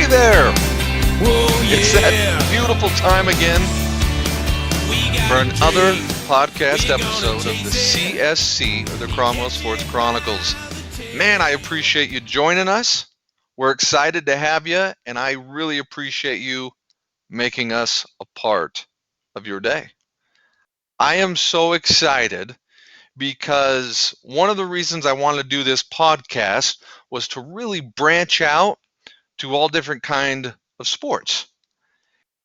there! It's that beautiful time again for another podcast episode of the CSC, or the Cromwell Sports Chronicles. Man, I appreciate you joining us. We're excited to have you, and I really appreciate you making us a part of your day. I am so excited because one of the reasons I wanted to do this podcast was to really branch out to all different kind of sports.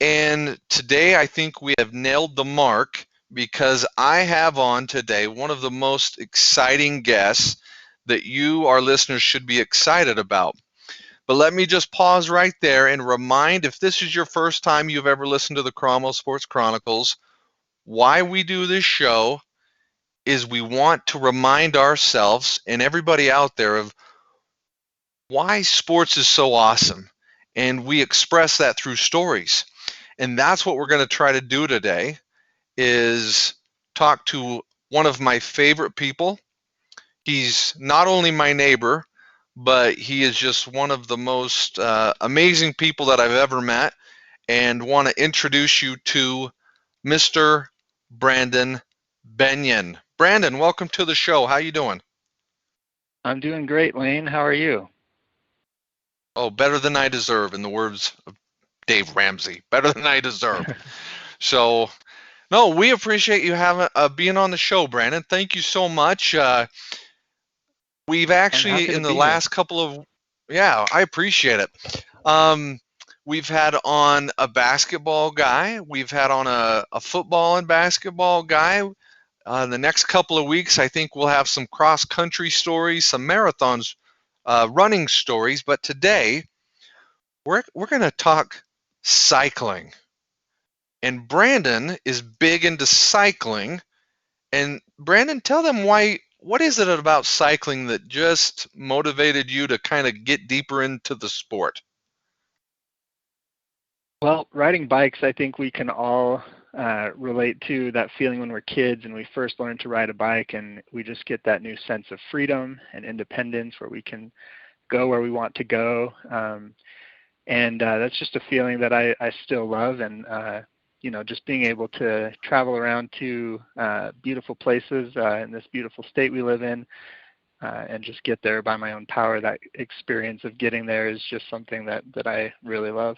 And today I think we have nailed the mark because I have on today one of the most exciting guests that you, our listeners, should be excited about. But let me just pause right there and remind, if this is your first time you've ever listened to the Cromwell Sports Chronicles, why we do this show is we want to remind ourselves and everybody out there of why sports is so awesome. And we express that through stories. And that's what we're going to try to do today, is talk to one of my favorite people. He's not only my neighbor, but he is just one of the most amazing people that I've ever met, and want to introduce you to Mr. Brandon Benyon. Brandon, welcome to the show. How you doing? I'm doing great, Lane. How are you? Oh, better than I deserve, in the words of Dave Ramsey. Better than I deserve. So, no, we appreciate you having being on the show, Brandon. Thank you so much. We've actually, in the last couple of, I appreciate it. We've had on a basketball guy. We've had on a football and basketball guy. The next couple of weeks, I think we'll have some cross-country stories, some marathons, running stories. But today, we're going to talk cycling. And Brandon is big into cycling. And Brandon, tell them what is it about cycling that just motivated you to kind of get deeper into the sport? Well, riding bikes, I think we can all relate to that feeling when we're kids and we first learn to ride a bike, and we just get that new sense of freedom and independence where we can go where we want to go. And that's just a feeling that I still love. And just being able to travel around to beautiful places in this beautiful state we live in, and just get there by my own power. That experience of getting there is just something that I really love.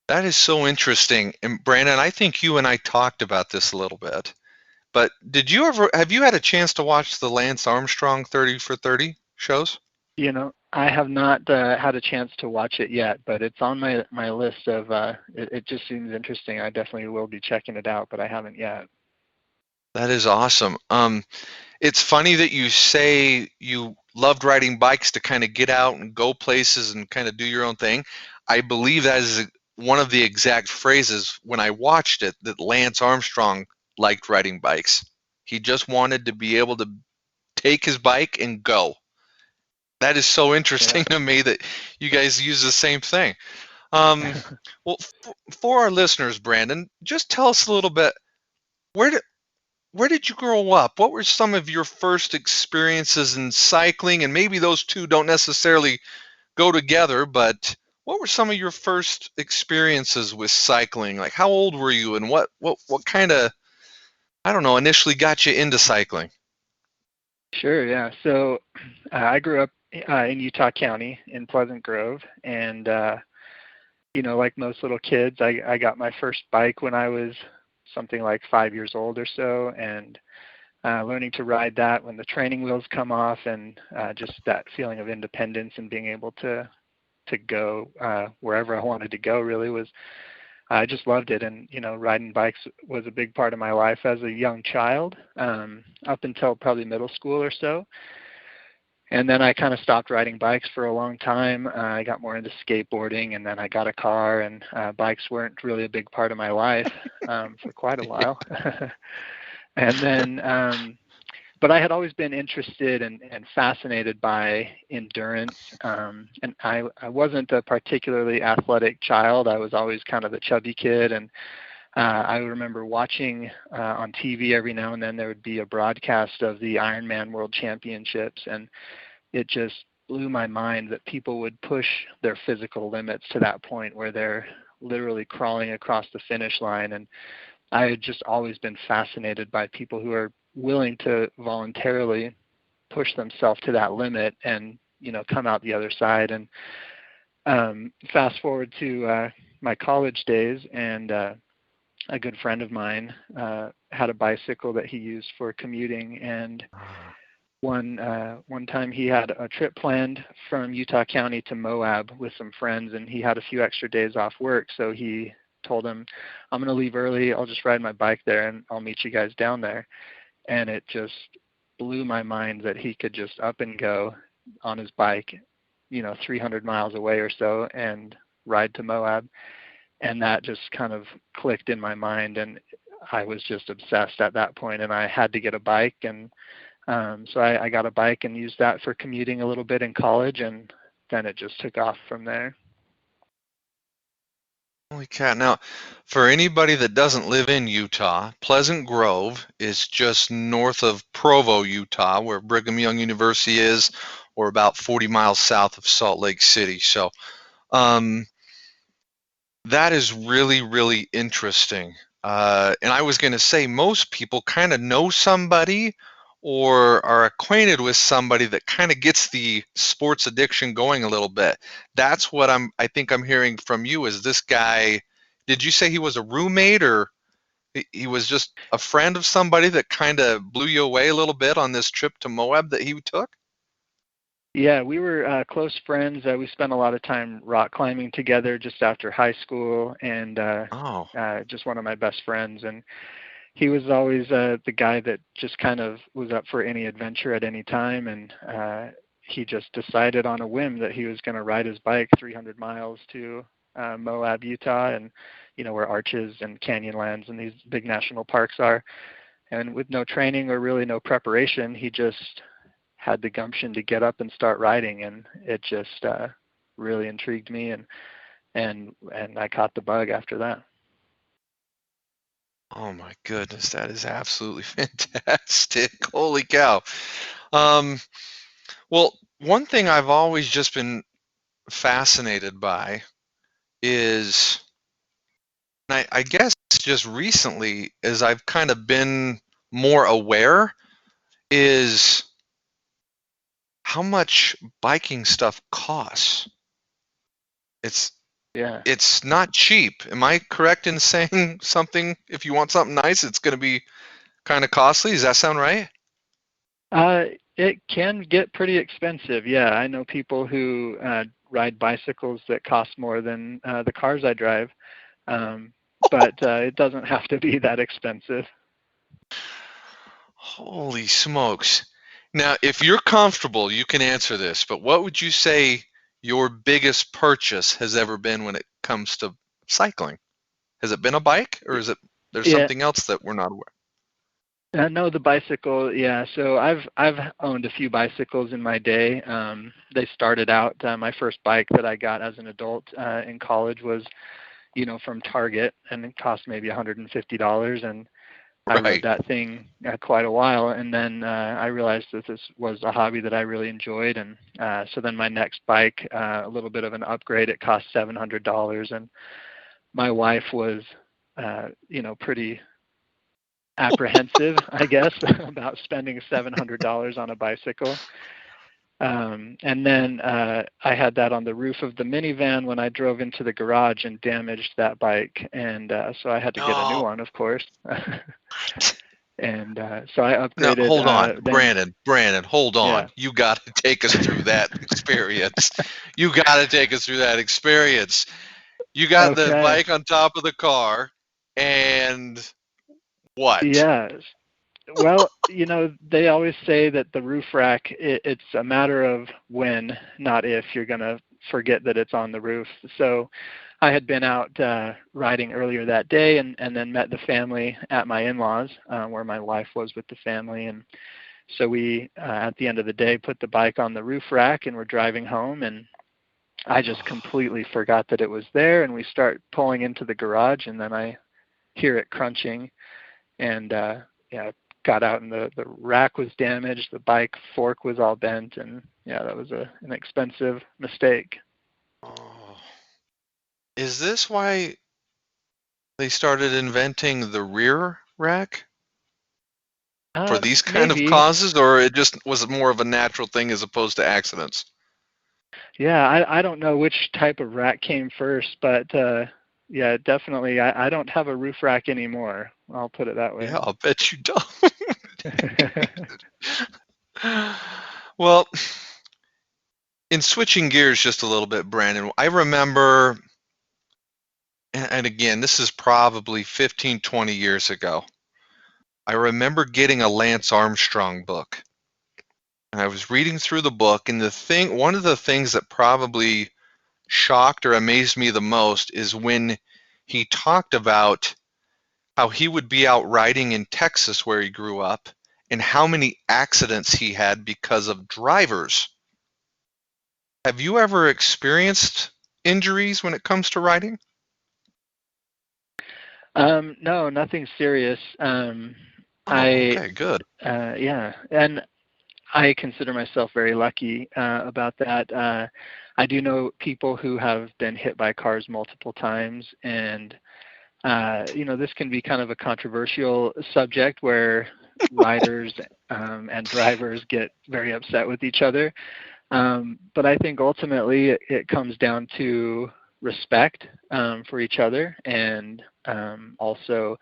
That is so interesting. And Brandon, I think you and I talked about this a little bit, but have you had a chance to watch the Lance Armstrong 30 for 30 shows? I have not had a chance to watch it yet, but it's on my list of, it just seems interesting. I definitely will be checking it out, but I haven't yet. That is awesome. It's funny that you say you loved riding bikes to kind of get out and go places and kind of do your own thing. I believe that is one of the exact phrases when I watched it, that Lance Armstrong liked riding bikes. He just wanted to be able to take his bike and go. That is so interesting to me that you guys use the same thing. Well, for our listeners, Brandon, just tell us a little bit, where did you grow up? What were some of your first experiences in cycling? And maybe those two don't necessarily go together, but what were some of your first experiences with cycling? Like, how old were you, and what kind of, I don't know, initially got you into cycling? Sure, yeah. So I grew up in Utah County in Pleasant Grove, and like most little kids, I got my first bike when I was something like 5 years old or so, and learning to ride that when the training wheels come off, and just that feeling of independence and being able to go wherever I wanted to go really was, I just loved it. And riding bikes was a big part of my life as a young child, up until probably middle school or so. And then I kind of stopped riding bikes for a long time. I got more into skateboarding, and then I got a car, and bikes weren't really a big part of my life for quite a while. And then but I had always been interested and fascinated by endurance. And I wasn't a particularly athletic child. I was always kind of the chubby kid. And I remember watching on TV every now and then there would be a broadcast of the Ironman World Championships. And it just blew my mind that people would push their physical limits to that point where they're literally crawling across the finish line. And I had just always been fascinated by people who are willing to voluntarily push themselves to that limit and, come out the other side. And fast forward to my college days, and a good friend of mine had a bicycle that he used for commuting. And one time he had a trip planned from Utah County to Moab with some friends, and he had a few extra days off work. So he told him, I'm going to leave early. I'll just ride my bike there and I'll meet you guys down there. And it just blew my mind that he could just up and go on his bike, 300 miles away or so, and ride to Moab. And that just kind of clicked in my mind, and I was just obsessed at that point, and I had to get a bike. And so I got a bike and used that for commuting a little bit in college, and then it just took off from there. Holy cow. Now, for anybody that doesn't live in Utah, Pleasant Grove is just north of Provo, Utah, where Brigham Young University is, or about 40 miles south of Salt Lake City. So that is really, really interesting. And I was going to say, most people kind of know somebody or are acquainted with somebody that kind of gets the sports addiction going a little bit. That's what I think I'm hearing from you. Is this guy, did you say he was a roommate, or he was just a friend of somebody that kind of blew you away a little bit on this trip to Moab that he took? Yeah, we were close friends. We spent a lot of time rock climbing together just after high school, and just one of my best friends. And he was always the guy that just kind of was up for any adventure at any time. And he just decided on a whim that he was going to ride his bike 300 miles to Moab, Utah, and where Arches and Canyonlands and these big national parks are. And with no training or really no preparation, he just had the gumption to get up and start riding, and it just really intrigued me, and I caught the bug after that. Oh my goodness, that is absolutely fantastic. Holy cow. Well, one thing I've always just been fascinated by is, and I guess just recently, as I've kind of been more aware, is how much biking stuff costs. It's not cheap. Am I correct in saying something? If you want something nice, it's going to be kind of costly. Does that sound right? It can get pretty expensive. Yeah, I know people who ride bicycles that cost more than the cars I drive, but it doesn't have to be that expensive. Holy smokes. Now, if you're comfortable, you can answer this, but what would you say your biggest purchase has ever been when it comes to cycling? Has it been a bike, or is it there's something else that we're not aware? No, the bicycle. Yeah, so I've owned a few bicycles in my day. They started out. My first bike that I got as an adult in college was, from Target, and it cost maybe $150, and I rode that thing quite a while, and then I realized that this was a hobby that I really enjoyed, and so then my next bike, a little bit of an upgrade, it cost $700, and my wife was, pretty apprehensive, I guess, about spending $700 on a bicycle. And then I had that on the roof of the minivan when I drove into the garage and damaged that bike, and so I had to get a new one, of course. And so I upgraded. No, hold on, Brandon, hold on. Yeah. You got to take us through that experience. You got to take us through that experience. You got the bike on top of the car, and what? Yes. Well, they always say that the roof rack, it's a matter of when, not if, you're going to forget that it's on the roof. So I had been out riding earlier that day, and then met the family at my in-laws, where my wife was with the family. And so we, at the end of the day, put the bike on the roof rack, and we're driving home, and I just completely forgot that it was there. And we start pulling into the garage, and then I hear it crunching, and got out and the rack was damaged, the bike fork was all bent, and yeah, that was an expensive mistake. Oh. Is this why they started inventing the rear rack for these kind of Maybe. causes, or it just was more of a natural thing as opposed to accidents? Yeah, I don't know which type of rack came first, but yeah, definitely. I don't have a roof rack anymore. I'll put it that way. Yeah, I'll bet you don't. Well, in switching gears just a little bit, Brandon, I remember, and again, this is probably 15, 20 years ago. I remember getting a Lance Armstrong book. And I was reading through the book, and one of the things that probably shocked or amazed me the most is when he talked about how he would be out riding in Texas where he grew up and how many accidents he had because of drivers. Have you ever experienced injuries when it comes to riding? No, nothing serious. Okay, good. Yeah, and I consider myself very lucky about that. I do know people who have been hit by cars multiple times, and this can be kind of a controversial subject where riders and drivers get very upset with each other. But I think ultimately it comes down to respect for each other, and also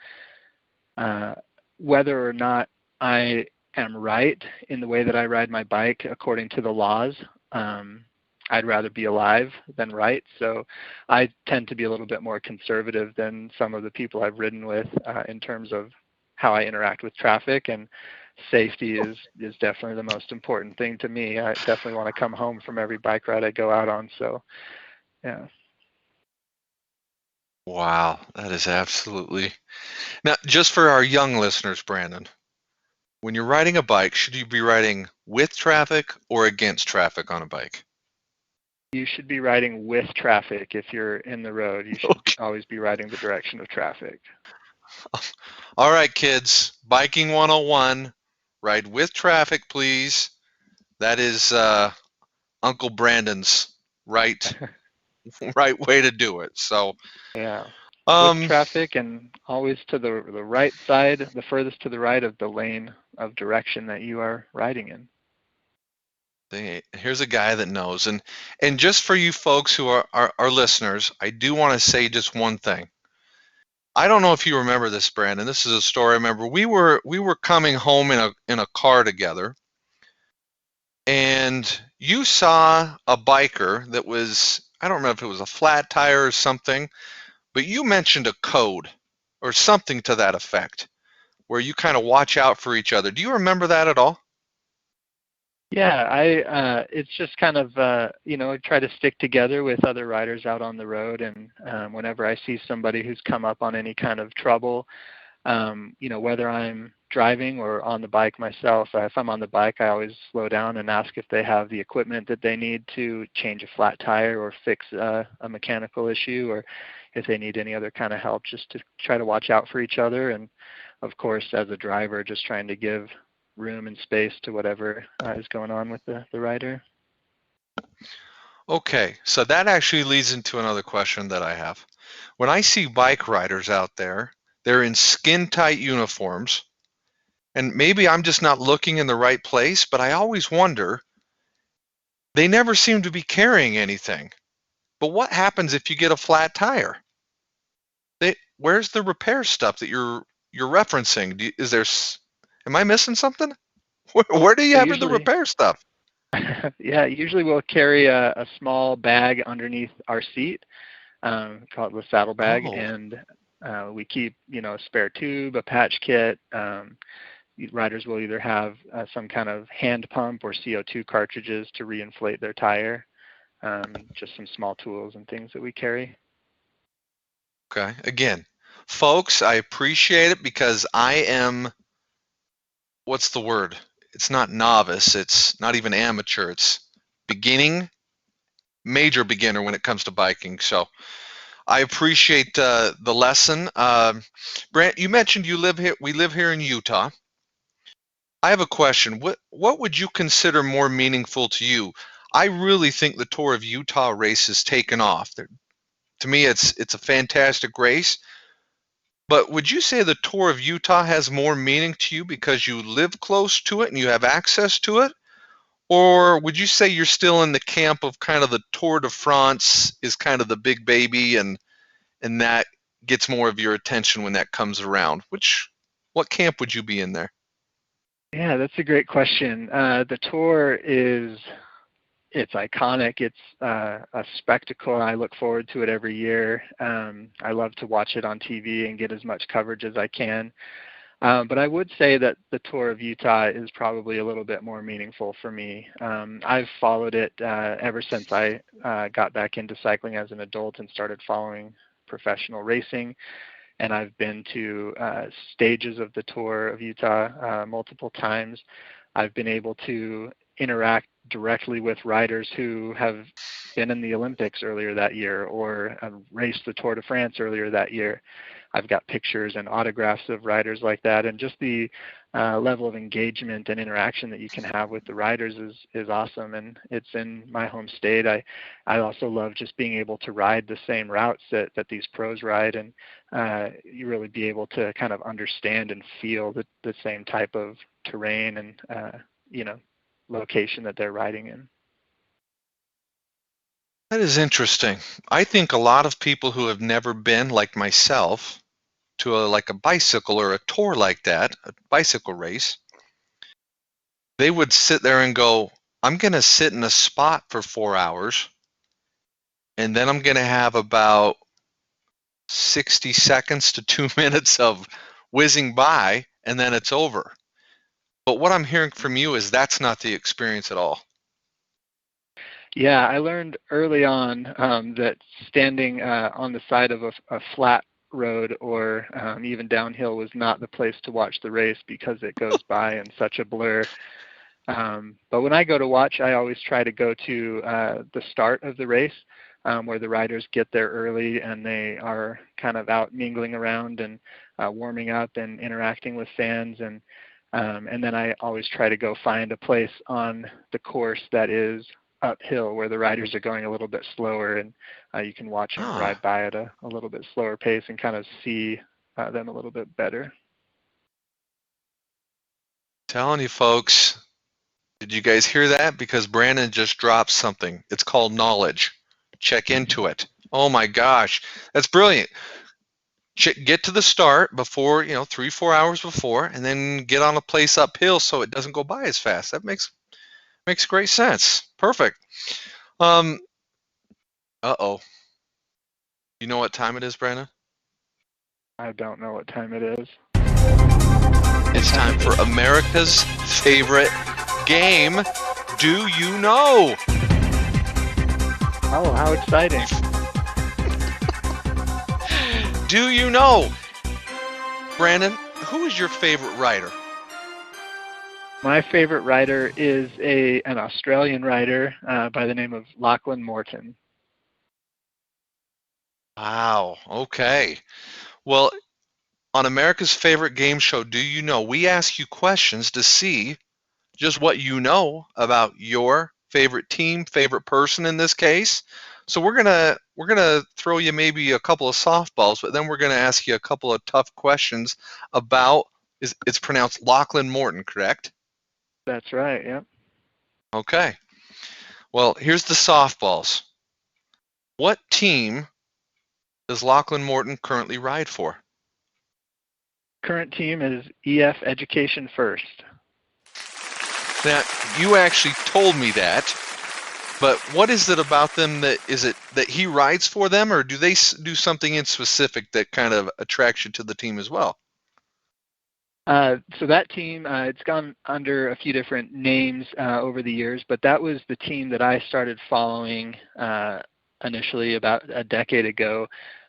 whether or not I am right in the way that I ride my bike according to the laws. I'd rather be alive than right. So I tend to be a little bit more conservative than some of the people I've ridden with in terms of how I interact with traffic, and safety is definitely the most important thing to me. I definitely want to come home from every bike ride I go out on. So yeah. Wow, that is absolutely. Now, just for our young listeners, Brandon, when you're riding a bike, should you be riding with traffic or against traffic on a bike? You should be riding with traffic. If you're in the road, you should Okay. always be riding the direction of traffic. All right, kids, biking 101, ride with traffic, please. That is Uncle Brandon's right right way to do it. So, Yeah. With um, traffic, and always to the right side, the furthest to the right of the lane of direction that you are riding in. here's a guy that knows. And just for you folks who are listeners, I do want to say just one thing. I don't know if you remember this, Brandon. This is a story I remember. We were coming home in a car together, and you saw a biker that was, I don't remember if it was a flat tire or something, but you mentioned a code or something to that effect, where you kind of watch out for each other. Do you remember that at all? Yeah, it's just kind of I try to stick together with other riders out on the road, and whenever I see somebody who's come up on any kind of trouble, whether I'm driving or on the bike myself, if I'm on the bike, I always slow down and ask if they have the equipment that they need to change a flat tire or fix a mechanical issue, or if they need any other kind of help, just to try to watch out for each other. And of course, as a driver, just trying to give room and space to whatever is going on with the rider. Okay, so that actually leads into another question that I have. When I see bike riders out there, they're in skin-tight uniforms, and maybe I'm just not looking in the right place, but I always wonder, they never seem to be carrying anything. But what happens if you get a flat tire? Where's the repair stuff that you're referencing? Am I missing something? Where do you So have the usually, repair stuff? yeah, usually we'll carry a small bag underneath our seat, called the saddle bag, Oh, and we keep, a spare tube, a patch kit. Riders will either have some kind of hand pump or CO2 cartridges to reinflate their tire, just some small tools and things that we carry. okay. Again, folks, I appreciate it because I am, what's the word? It's not novice. It's not even amateur. It's beginning, major beginner when it comes to biking. So I appreciate the lesson. Brant, you mentioned you live here. We live here in Utah. I have a question. What would you consider more meaningful to you? I really think the Tour of Utah race has taken off. To me, it's a fantastic race. But would you say the Tour of Utah has more meaning to you because you live close to it and you have access to it? Or would you say you're still in the camp of kind of the Tour de France is kind of the big baby and that gets more of your attention when that comes around? What camp would you be in there? Yeah, that's a great question. The tour it's iconic. It's a spectacle. I look forward to it every year. I love to watch it on TV and get as much coverage as I can. But I would say that the Tour of Utah is probably a little bit more meaningful for me. I've followed it ever since I got back into cycling as an adult and started following professional racing. And I've been to stages of the Tour of Utah multiple times. I've been able to interact directly with riders who have been in the Olympics earlier that year or raced the Tour de France earlier that year. I've got pictures and autographs of riders like that, and just the level of engagement and interaction that you can have with the riders is awesome. And it's in my home state. I also love just being able to ride the same routes that these pros ride, and you really be able to kind of understand and feel the same type of terrain and location that they're riding in. That is interesting. I think a lot of people who have never been, like myself, to like a bicycle or a tour like that, a bicycle race, they would sit there and go, I'm going to sit in a spot for 4 hours, and then I'm going to have about 60 seconds to 2 minutes of whizzing by, and then it's over. But what I'm hearing from you is that's not the experience at all. Yeah, I learned early on that standing on the side of a flat road or even downhill was not the place to watch the race because it goes by in such a blur. But when I go to watch, I always try to go to the start of the race where the riders get there early and they are kind of out mingling around and warming up and interacting with fans. And then I always try to go find a place on the course that is uphill where the riders are going a little bit slower, and you can watch them ride by at a little bit slower pace and kind of see them a little bit better. Telling you folks, did you guys hear that? Because Brandon just dropped something. It's called knowledge. Check into it. Oh my gosh, that's brilliant. Get to the start before, 3-4 hours before, and then get on a place uphill so it doesn't go by as fast. That makes great sense. Perfect. Uh-oh. You know what time it is, Brandon? I don't know what time it is. It's time for America's favorite game. Do you know? Oh, how exciting. Do you know? Brandon, who is your favorite rider? My favorite rider is an Australian rider by the name of Lachlan Morton. Wow, okay. Well, on America's favorite game show, Do You Know, we ask you questions to see just what you know about your favorite team, favorite person in this case. So we're gonna throw you maybe a couple of softballs, but then we're gonna ask you a couple of tough questions about it's pronounced Lachlan Morton, correct? That's right, yep. Okay. Well, here's the softballs. What team does Lachlan Morton currently ride for? Current team is EF Education First. Now, you actually told me that, but what is it about them that he rides for them, or do they do something in specific that kind of attracts you to the team as well? So that team, it's gone under a few different names over the years, but that was the team that I started following initially about a decade ago.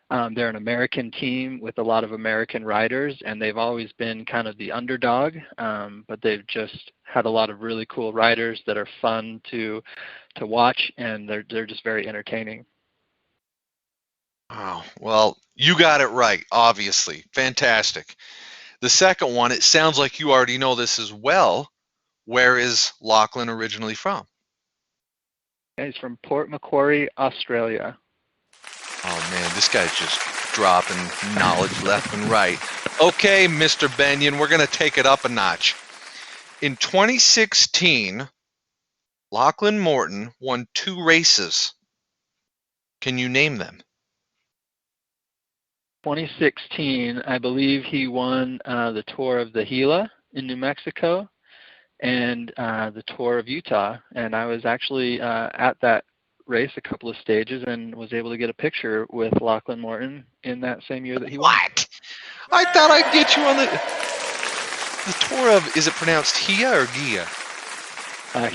They're an American team with a lot of American riders, and they've always been kind of the underdog, but they've just had a lot of really cool riders that are fun to watch, and they're just very entertaining. Wow. Well, you got it right, obviously. Fantastic. The second one, it sounds like you already know this as well. Where is Lachlan originally from? He's from Port Macquarie, Australia. Oh man, this guy's just dropping knowledge left and right. Okay, Mr. Benyon, we're going to take it up a notch. In 2016, Lachlan Morton won 2 races. Can you name them? 2016, I believe he won the Tour of the Gila in New Mexico and the Tour of Utah. And I was actually at that race a couple of stages and was able to get a picture with Lachlan Morton in that same year that he won. What? I thought I'd get you on the Tour of, is it pronounced Gia or Gia?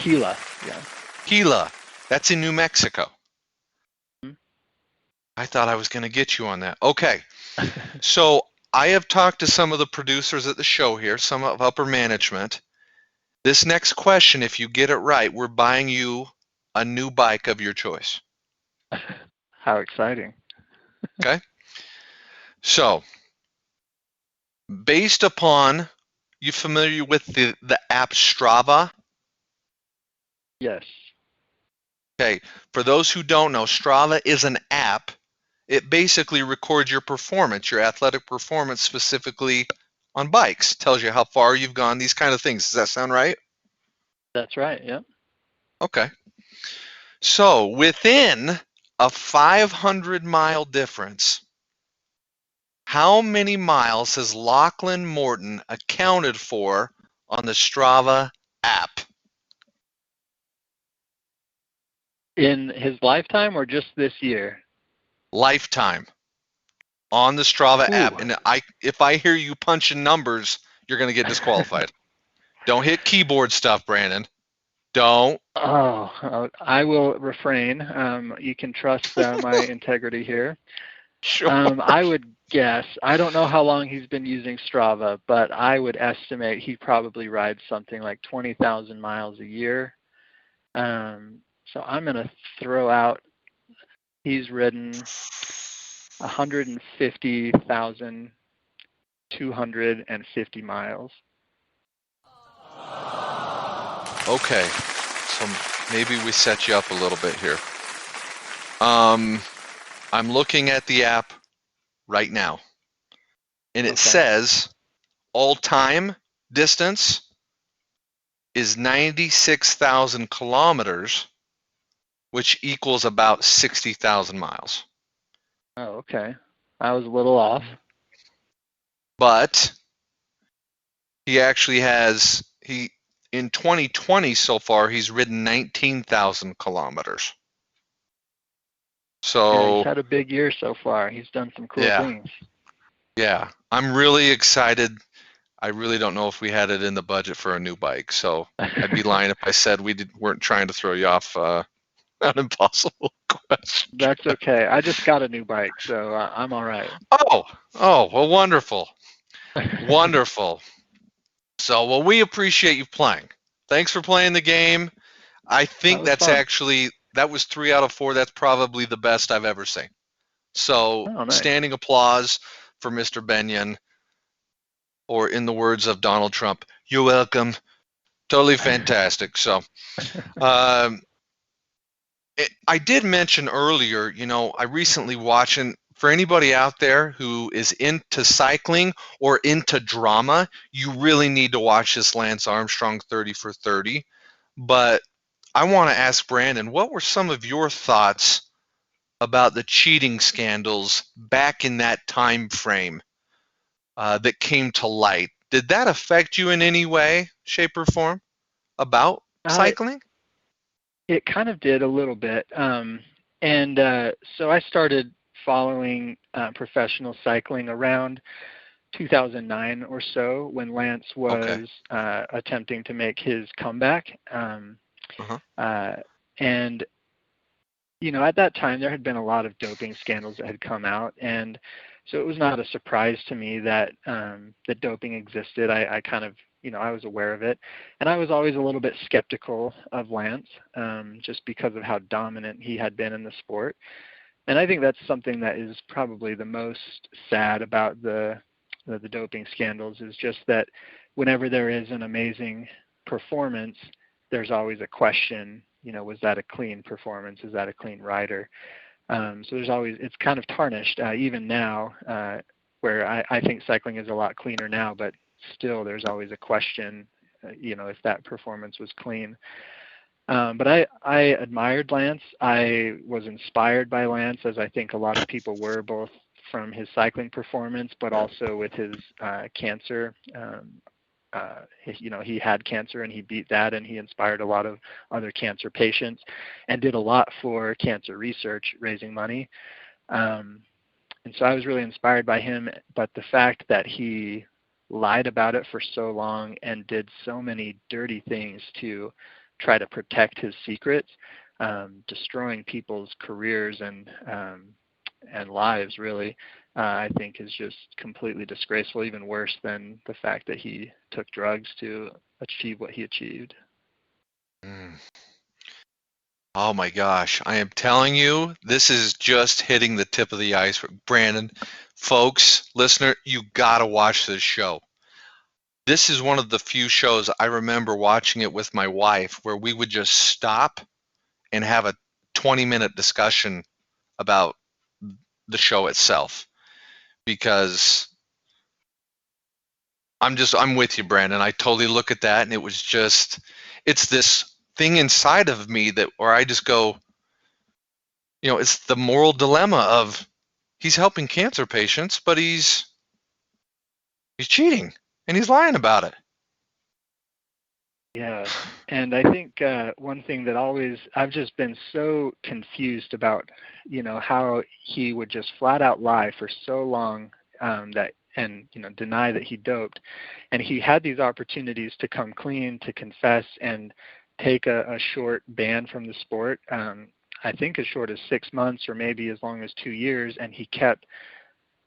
Gila, yeah. Gila. That's in New Mexico. Mhm. I thought I was going to get you on that. Okay. So I have talked to some of the producers at the show here, some of upper management. This next question, if you get it right, we're buying you a new bike of your choice. How exciting. Okay? So, based upon, you familiar with the app Strava? Yes. Okay. For those who don't know, Strava is an app. It basically records your performance, your athletic performance, specifically on bikes. Tells you how far you've gone, these kind of things. Does that sound right? That's right, yeah. Okay. So within a 500-mile difference, how many miles has Lachlan Morton accounted for on the Strava app? In his lifetime or just this year? Lifetime. On the Strava app. Ooh. And if I hear you punching numbers, you're going to get disqualified. Don't hit keyboard stuff, Brandon. Don't. Oh, I will refrain. You can trust my integrity here. Sure. I would guess, I don't know how long he's been using Strava, but I would estimate he probably rides something like 20,000 miles a year. So I'm going to throw out, he's ridden 150,250 miles. Okay. So maybe we set you up a little bit here. I'm looking at the app right now, and it says all-time distance is 96,000 kilometers, which equals about 60,000 miles. Oh, okay. I was a little off. But he actually has, in 2020 so far, he's ridden 19,000 kilometers. So Yeah, he's had a big year so far. He's done some cool things. Yeah, I'm really excited. I really don't know if we had it in the budget for a new bike, so I'd be lying if I said we weren't trying to throw you off an impossible question. That's okay. I just got a new bike, so I'm all right. Oh, well, wonderful. Wonderful. So, well, we appreciate you playing. Thanks for playing the game. I think That was fun. that was 3 out of 4. That's probably the best I've ever seen. So, Oh, nice. standing applause for Mr. Benyon, or in the words of Donald Trump, you're welcome. Totally fantastic. So, I did mention earlier, I recently watched, and for anybody out there who is into cycling or into drama, you really need to watch this Lance Armstrong 30 for 30. But I want to ask Brandon, what were some of your thoughts about the cheating scandals back in that time frame that came to light? Did that affect you in any way, shape, or form about cycling? It kind of did a little bit. So I started following professional cycling around 2009 or so when Lance was attempting to make his comeback. And, at that time, there had been a lot of doping scandals that had come out. And so it was not a surprise to me that that doping existed. I kind of, I was aware of it. And I was always a little bit skeptical of Lance just because of how dominant he had been in the sport. And I think that's something that is probably the most sad about the the doping scandals, is just that whenever there is an amazing performance, there's always a question, was that a clean performance? Is that a clean rider? So it's kind of tarnished, even now, where I think cycling is a lot cleaner now, but still there's always a question, if that performance was clean. But I admired Lance. I was inspired by Lance, as I think a lot of people were, both from his cycling performance, but also with his cancer. He had cancer and he beat that, and he inspired a lot of other cancer patients and did a lot for cancer research, raising money. And so I was really inspired by him, but the fact that he lied about it for so long and did so many dirty things to try to protect his secrets, destroying people's careers and lives, really, I think is just completely disgraceful, even worse than the fact that he took drugs to achieve what he achieved. Oh my gosh, I am telling you, this is just hitting the tip of the iceberg. Brandon, folks, listener, you gotta watch this show. This is one of the few shows I remember watching it with my wife where we would just stop and have a 20-minute discussion about the show itself, because I'm with you, Brandon. I totally look at that and it's this thing inside of me where I just go, it's the moral dilemma of he's helping cancer patients, but he's cheating and he's lying about it. Yeah, and I think one thing that I've just been so confused about, how he would just flat out lie for so long, deny that he doped, and he had these opportunities to come clean, to confess, and take a short ban from the sport. I think as short as 6 months or maybe as long as 2 years, and he kept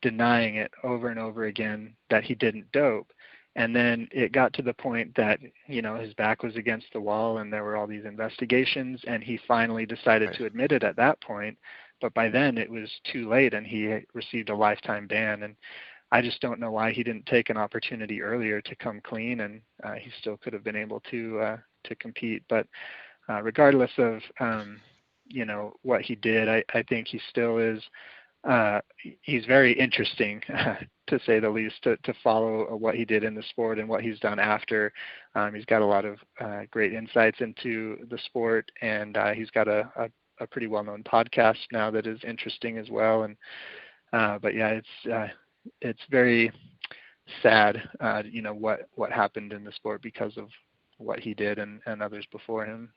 denying it over and over again that he didn't dope. And then it got to the point that, his back was against the wall and there were all these investigations, and he finally decided to admit it at that point. But by then it was too late and he received a lifetime ban. And I just don't know why he didn't take an opportunity earlier to come clean, and he still could have been able to compete. But regardless of, what he did, I think he still is, he's very interesting, to say the least, to follow what he did in the sport and what he's done after. He's got a lot of great insights into the sport, and he's got a pretty well-known podcast now that is interesting as well. And but yeah, it's very sad, what happened in the sport because of what he did and others before him.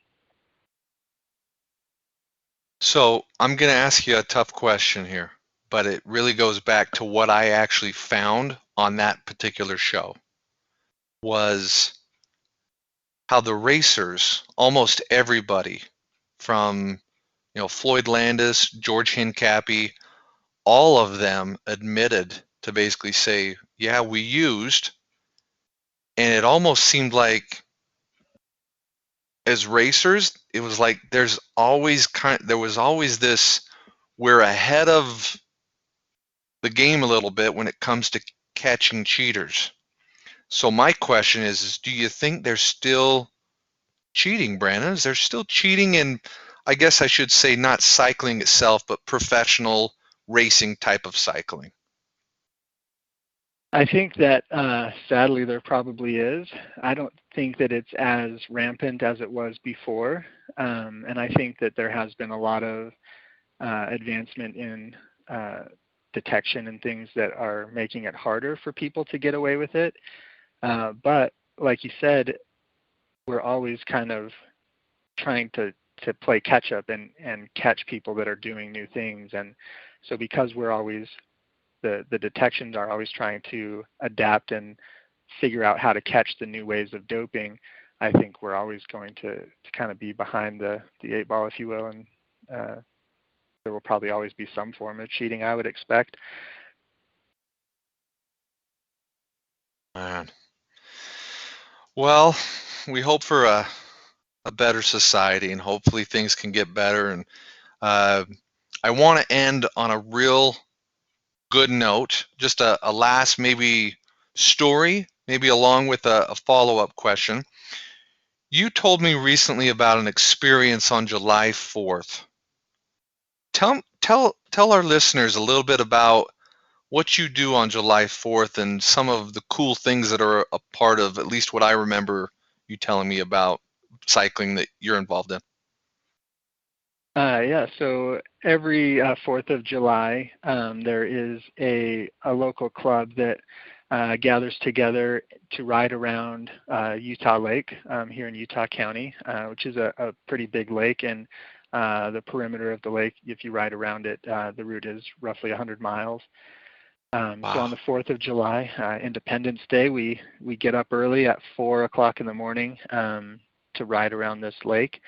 So I'm going to ask you a tough question here, but it really goes back to what I actually found on that particular show, was how the racers, almost everybody from, Floyd Landis, George Hincapie, all of them admitted to basically say, yeah, we used, and it almost seemed like as racers, it was like there was always this, we're ahead of the game a little bit when it comes to catching cheaters. So my question is do you think there's still cheating, Brandon? Is there still cheating in, I guess I should say, not cycling itself, but professional racing type of cycling? I think that sadly there probably is. I don't think that it's as rampant as it was before, and I think that there has been a lot of advancement in detection and things that are making it harder for people to get away with it. But like you said, we're always kind of trying to play catch up and catch people that are doing new things. And so because we're always, the detections are always trying to adapt and figure out how to catch the new ways of doping, I think we're always going to kind of be behind the 8 ball, if you will, and there will probably always be some form of cheating, I would expect. Man. Well, we hope for a better society, and hopefully things can get better. And I want to end on a real good note. Just a last maybe story, maybe along with a follow-up question. You told me recently about an experience on July 4th. Tell our listeners a little bit about what you do on July 4th and some of the cool things that are a part of at least what I remember you telling me about cycling that you're involved in. Yeah, so every 4th of July, there is a local club that gathers together to ride around Utah Lake here in Utah County, which is a pretty big lake. And the perimeter of the lake, if you ride around it, the route is roughly 100 miles. Wow. So on the 4th of July, Independence Day, we get up early at 4 o'clock in the morning to ride around this lake.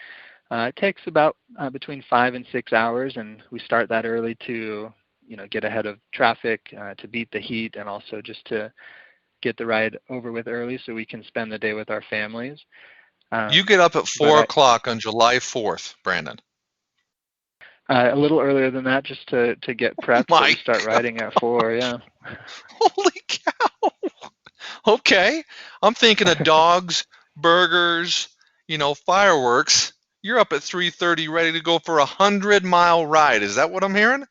It takes about between 5 and 6 hours, and we start that early to get ahead of traffic, to beat the heat, and also just to get the ride over with early so we can spend the day with our families. You get up at 4 o'clock on July 4th, Brandon. A little earlier than that, just to get prepped. So we start riding at 4. Yeah. Holy cow! Okay, I'm thinking of dogs, burgers, fireworks. You're up at 3:30, ready to go for a 100-mile ride. Is that what I'm hearing?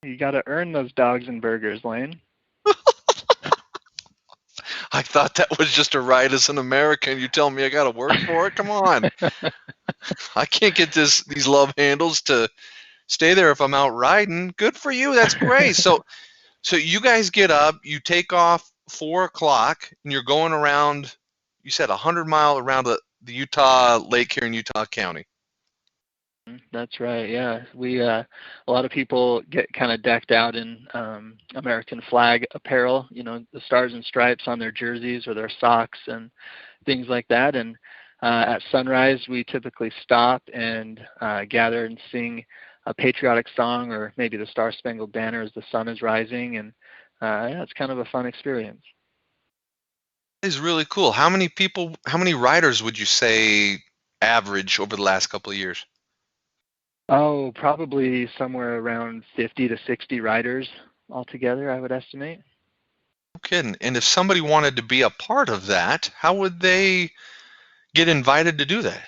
You got to earn those dogs and burgers, Lane. I thought that was just a ride as an American. You tell me I got to work for it? Come on. I can't get these love handles to stay there if I'm out riding. Good for you. That's great. So you guys get up, you take off 4 o'clock, and you're going around, you said 100-mile around the Utah Lake here in Utah County. That's right. Yeah, we a lot of people get kind of decked out in American flag apparel. The stars and stripes on their jerseys or their socks and things like that. And at sunrise, we typically stop and gather and sing a patriotic song, or maybe the Star Spangled Banner as the sun is rising. And yeah, it's kind of a fun experience. It is really cool. How many riders would you say average over the last couple of years? Oh, probably somewhere around 50 to 60 riders altogether, I would estimate. No kidding. And if somebody wanted to be a part of that, how would they get invited to do that?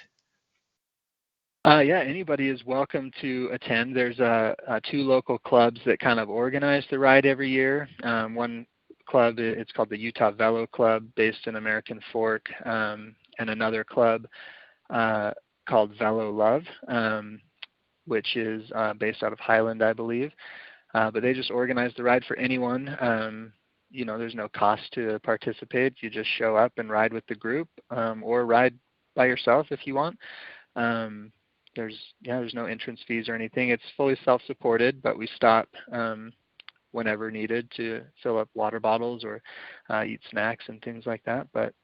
Yeah, anybody is welcome to attend. There's 2 local clubs that kind of organize the ride every year. One club, it's called the Utah Velo Club, based in American Fork, and another club called Velo Love, which is based out of Highland, I believe. But they just organize the ride for anyone. There's no cost to participate. You just show up and ride with the group, or ride by yourself if you want. There's no entrance fees or anything. It's fully self-supported, but we stop whenever needed to fill up water bottles or eat snacks and things like that. But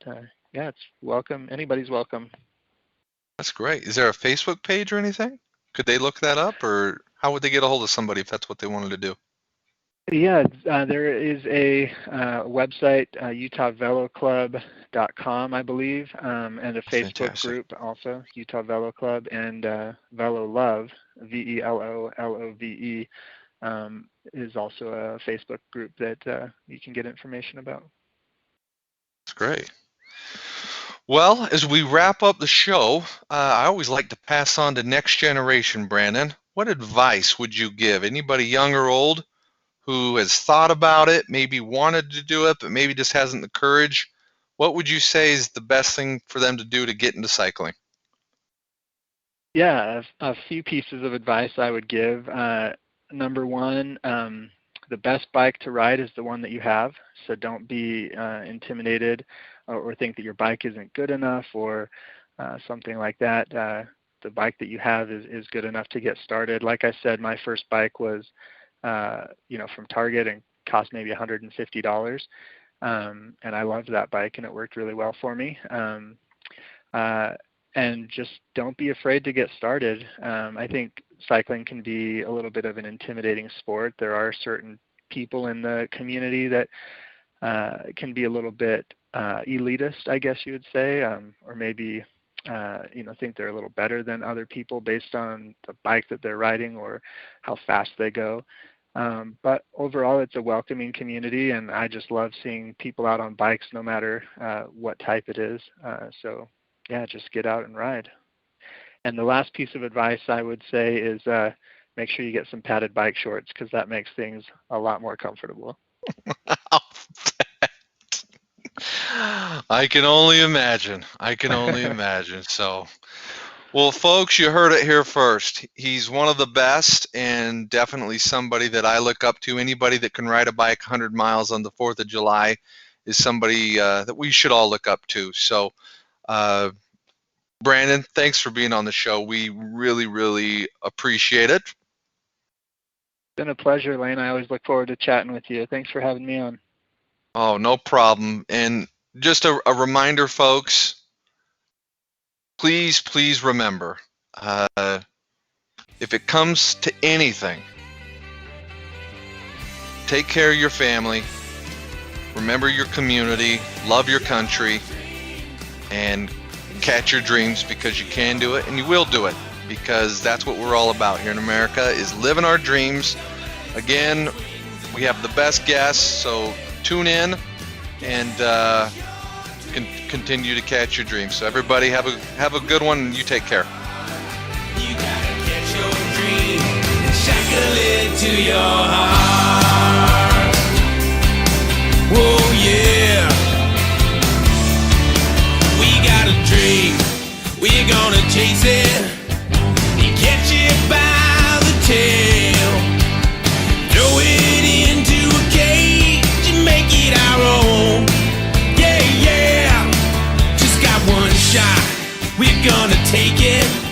yeah, it's welcome. Anybody's welcome. That's great. Is there a Facebook page or anything? Could they look that up, or how would they get a hold of somebody if that's what they wanted to do? Yeah, there is a website, utahveloclub.com, I believe, and a Facebook Fantastic. group also, Utah Velo Club, and Velo Love, VELOLOVE, is also a Facebook group that you can get information about. That's great. Well, as we wrap up the show, I always like to pass on to next generation, Brandon. What advice would you give anybody young or old who has thought about it, maybe wanted to do it, but maybe just hasn't the courage? What would you say is the best thing for them to do to get into cycling? Yeah, a few pieces of advice I would give. Number one, the best bike to ride is the one that you have. So don't be intimidated or think that your bike isn't good enough or something like that. The bike that you have is good enough to get started. Like I said, my first bike was from Target and cost maybe $150. And I loved that bike and it worked really well for me. And just don't be afraid to get started. I think cycling can be a little bit of an intimidating sport. There are certain people in the community that can be a little bit elitist, I guess you would say, or maybe think they're a little better than other people based on the bike that they're riding or how fast they go. But overall, it's a welcoming community, and I just love seeing people out on bikes no matter what type it is. So yeah, just get out and ride. And the last piece of advice I would say is make sure you get some padded bike shorts, because that makes things a lot more comfortable. I can only imagine. So, well, folks, you heard it here first. He's one of the best, and definitely somebody that I look up to. Anybody that can ride a bike 100 miles on the 4th of July is somebody that we should all look up to. So, Brandon, thanks for being on the show. We really, really appreciate it. It's been a pleasure, Lane. I always look forward to chatting with you. Thanks for having me on. Oh, no problem. And just a reminder, folks, please remember, if it comes to anything, take care of your family, remember your community, love your country, and catch your dreams, because you can do it and you will do it, because that's what we're all about here in America, is living our dreams. Again, we have the best guests, so tune in and continue to catch your dreams. So everybody have a good one, and you take care. You gotta catch your dream and shackle it to your heart. Oh yeah. We got a dream, we're gonna chase it and catch it by the tail. Throw it into a cage and make it our own. Yeah, yeah. Just got one shot, we're gonna take it.